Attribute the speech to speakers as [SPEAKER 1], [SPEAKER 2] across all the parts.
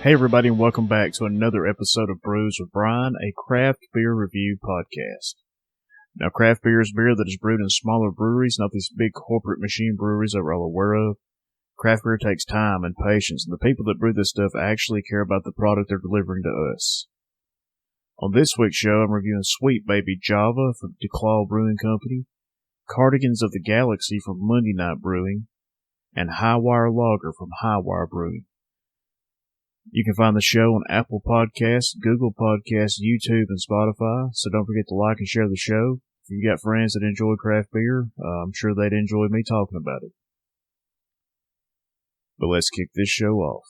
[SPEAKER 1] Hey everybody, and welcome back to another episode of Brews with Brian, a craft beer review podcast. Now, craft beer is beer that is brewed in smaller breweries, not these big corporate machine breweries that we're all aware of. Craft beer takes time and patience, and the people that brew this stuff actually care about the product they're delivering to us. On this week's show, I'm reviewing Sweet Baby Java from DeClaw Brewing Company, Cardigans of the Galaxy from Monday Night Brewing, and HiWire Lager from HiWire Brewing. You can find the show on Apple Podcasts, Google Podcasts, YouTube, and Spotify, so don't forget to like and share the show. If you've got friends that enjoy craft beer, I'm sure they'd enjoy me talking about it. But let's kick this show off.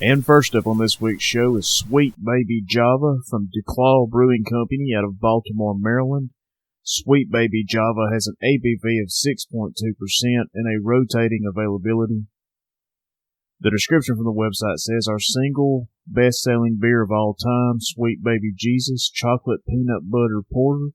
[SPEAKER 1] And first up on this week's show is Sweet Baby Java from DeClaw Brewing Company out of Baltimore, Maryland. Sweet Baby Java has an ABV of 6.2% and a rotating availability. The description from the website says, our single best-selling beer of all time, Sweet Baby Jesus Chocolate Peanut Butter Porter,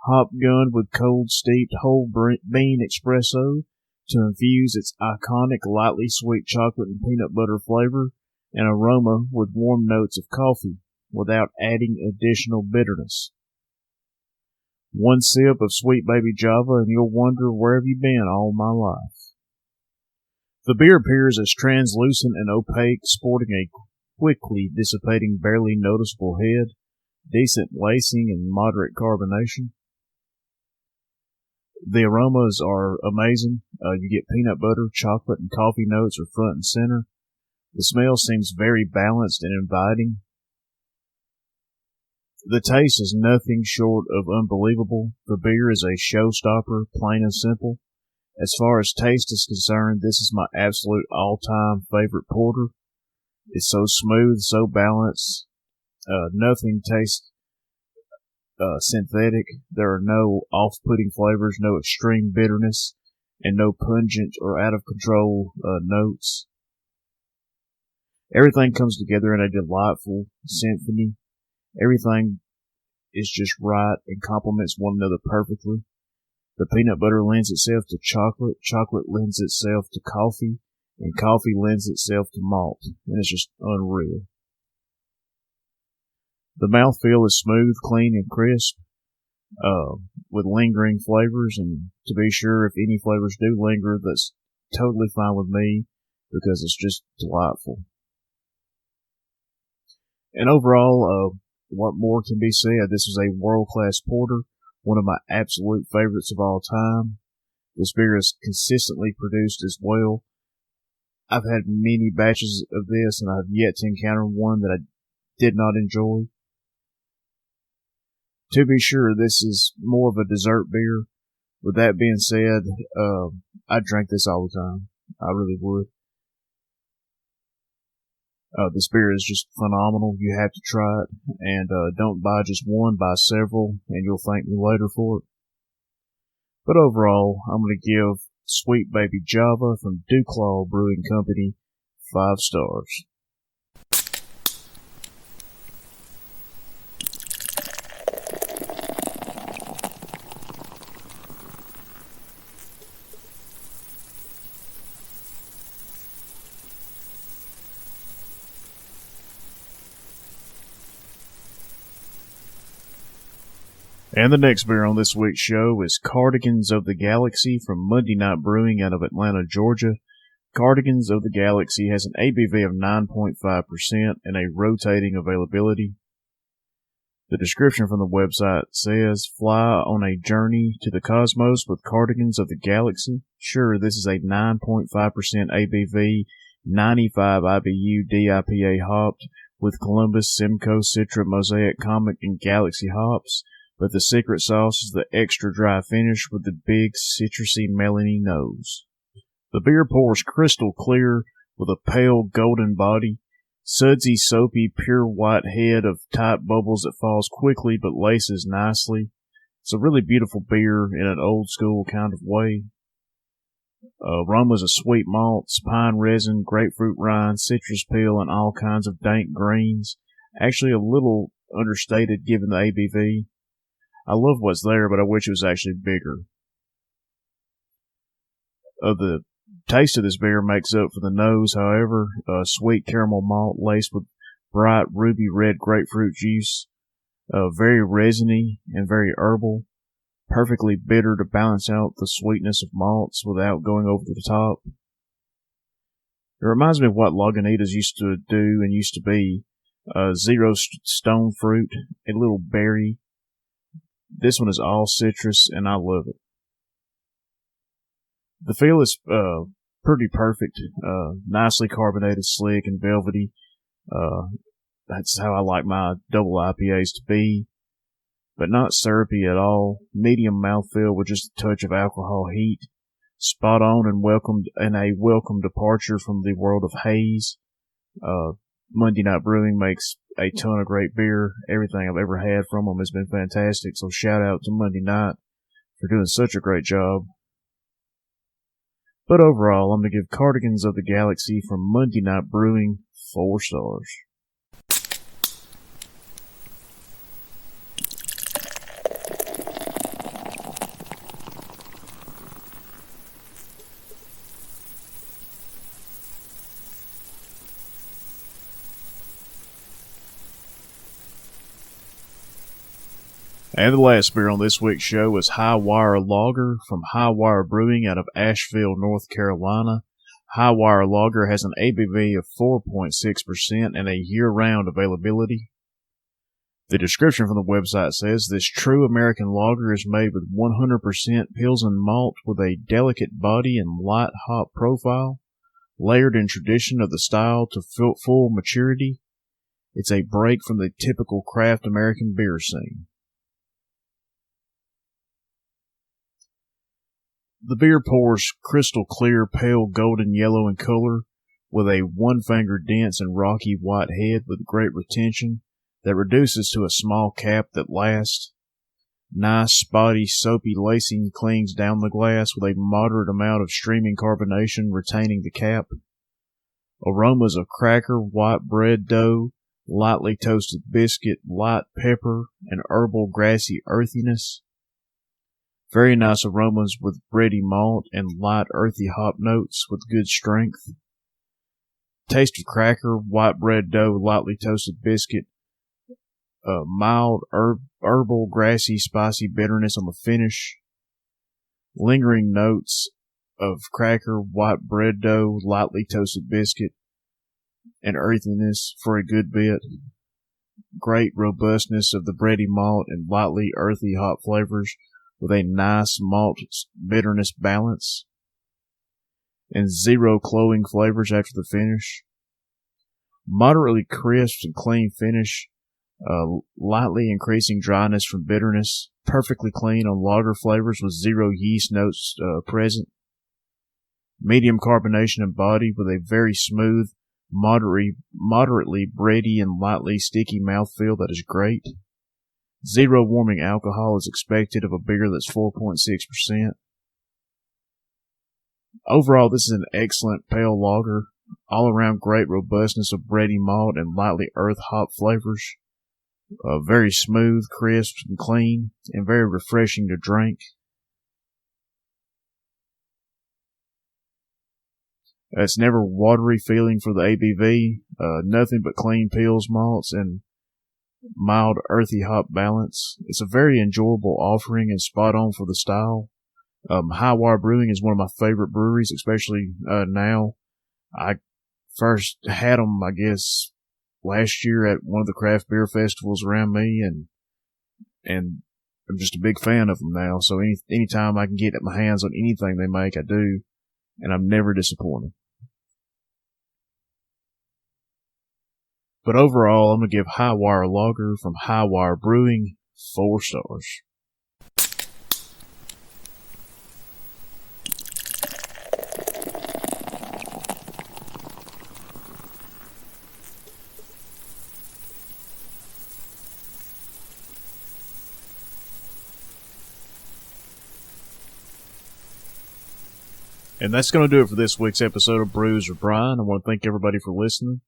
[SPEAKER 1] hop gunned with cold steeped whole bean espresso to infuse its iconic lightly sweet chocolate and peanut butter flavor and aroma with warm notes of coffee without adding additional bitterness. One sip of Sweet Baby Java and you'll wonder, where have you been all my life? The beer appears as translucent and opaque, sporting a quickly dissipating, barely noticeable head, decent lacing, and moderate carbonation. The aromas are amazing. You get peanut butter, chocolate, and coffee notes are front and center. The smell seems very balanced and inviting. The taste is nothing short of unbelievable. The beer is a showstopper, plain and simple. As far as taste is concerned, this is my absolute all-time favorite porter. It's so smooth, so balanced. Nothing tastes synthetic. There are no off-putting flavors, no extreme bitterness, and no pungent or out-of-control notes. Everything comes together in a delightful symphony. Everything is just right and complements one another perfectly. The peanut butter lends itself to chocolate, chocolate lends itself to coffee, and coffee lends itself to malt, and it's just unreal. The mouthfeel is smooth, clean, and crisp, with lingering flavors, and to be sure, if any flavors do linger, that's totally fine with me, because it's just delightful. And overall, what more can be said? This is a world-class porter, one of my absolute favorites of all time. This beer is consistently produced as well. I've had many batches of this, and I've yet to encounter one that I did not enjoy. To be sure, this is more of a dessert beer. With that being said, I'd drink this all the time. I really would. This beer is just phenomenal. You have to try it. And don't buy just one, buy several, and you'll thank me later for it. But overall, I'm going to give Sweet Baby Java from DeClaw Brewing Company 5 stars. And the next beer on this week's show is Cardigans of the Galaxy from Monday Night Brewing out of Atlanta, Georgia. Cardigans of the Galaxy has an ABV of 9.5% and a rotating availability. The description from the website says, fly on a journey to the cosmos with Cardigans of the Galaxy. Sure, this is a 9.5% ABV, 95 IBU DIPA hopped with Columbus, Simcoe, Citra, Mosaic, Comic, and Galaxy hops. But the secret sauce is the extra dry finish with the big citrusy melony nose. The beer pours crystal clear with a pale golden body, sudsy, soapy, pure white head of tight bubbles that falls quickly but laces nicely. It's a really beautiful beer in an old school kind of way. Aromas of sweet malts, pine resin, grapefruit rind, citrus peel, and all kinds of dank greens. Actually a little understated given the ABV. I love what's there, but I wish it was actually bigger. The taste of this beer makes up for the nose, however. Sweet caramel malt laced with bright ruby red grapefruit juice. Very resiny and very herbal. Perfectly bitter to balance out the sweetness of malts without going over the top. It reminds me of what Lagunitas used to do and used to be. Zero stone fruit, a little berry. This one is all citrus, and I love it. The feel is pretty perfect. Nicely carbonated, slick, and velvety. That's how I like my double IPAs to be. But not syrupy at all. Medium mouthfeel with just a touch of alcohol heat. Spot on and a welcome departure from the world of haze. Monday Night Brewing makes a ton of great beer. Everything I've ever had from them has been fantastic. So shout out to Monday Night for doing such a great job. But overall, I'm going to give Cardigans of the Galaxy from Monday Night Brewing 4 stars. And the last beer on this week's show is HiWire Lager from HiWire Brewing out of Asheville, North Carolina. HiWire Lager has an ABV of 4.6% and a year-round availability. The description from the website says, this true American lager is made with 100% Pilsen malt with a delicate body and light hop profile, layered in tradition of the style to full maturity. It's a break from the typical craft American beer scene. The beer pours crystal clear, pale golden yellow in color, with a one-finger dense and rocky white head with great retention that reduces to a small cap that lasts. Nice, spotty, soapy lacing clings down the glass with a moderate amount of streaming carbonation retaining the cap. Aromas of cracker, white bread dough, lightly toasted biscuit, light pepper, and herbal grassy earthiness. Very nice aromas with bready malt and light earthy hop notes with good strength. Taste of cracker, white bread dough, lightly toasted biscuit. Mild herbal, grassy, spicy bitterness on the finish. Lingering notes of cracker, white bread dough, lightly toasted biscuit, and earthiness for a good bit. Great robustness of the bready malt and lightly earthy hop flavors, with a nice malt bitterness balance, and zero cloying flavors after the finish. Moderately crisp and clean finish, lightly increasing dryness from bitterness, perfectly clean on lager flavors with zero yeast notes present. Medium carbonation and body with a very smooth, moderately bready and lightly sticky mouthfeel that is great. Zero warming alcohol is expected of a beer that's 4.6%. Overall, this is an excellent pale lager. All around great robustness of bready malt and lightly earth hop flavors. Very smooth, crisp, and clean, and very refreshing to drink. It's never watery feeling for the ABV. Nothing but clean peels, malts, and mild earthy hop balance. It's a very enjoyable offering and spot on for the style. HiWire Brewing is one of my favorite breweries, especially now. I first had them, I guess, last year at one of the craft beer festivals around me, and I'm just a big fan of them now. So anytime I can get my hands on anything they make, I do, and I'm never disappointed. But overall, I'm going to give HiWire Lager from HiWire Brewing 4 stars. And that's going to do it for this week's episode of Brews with Brian. I want to thank everybody for listening.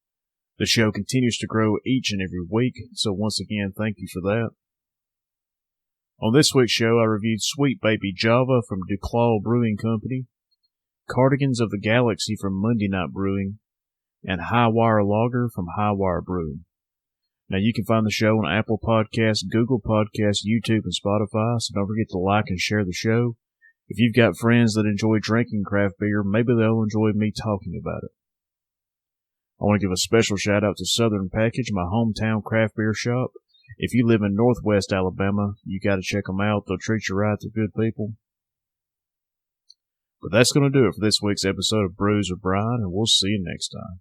[SPEAKER 1] The show continues to grow each and every week, so once again, thank you for that. On this week's show, I reviewed Sweet Baby Java from DuClaw Brewing Company, Cardigans of the Galaxy from Monday Night Brewing, and HiWire Lager from HiWire Brewing. Now, you can find the show on Apple Podcasts, Google Podcasts, YouTube, and Spotify, so don't forget to like and share the show. If you've got friends that enjoy drinking craft beer, maybe they'll enjoy me talking about it. I want to give a special shout out to Southern Package, my hometown craft beer shop. If you live in Northwest Alabama, you got to check them out. They'll treat you right. They're good people. But that's going to do it for this week's episode of Brews with Brian, and we'll see you next time.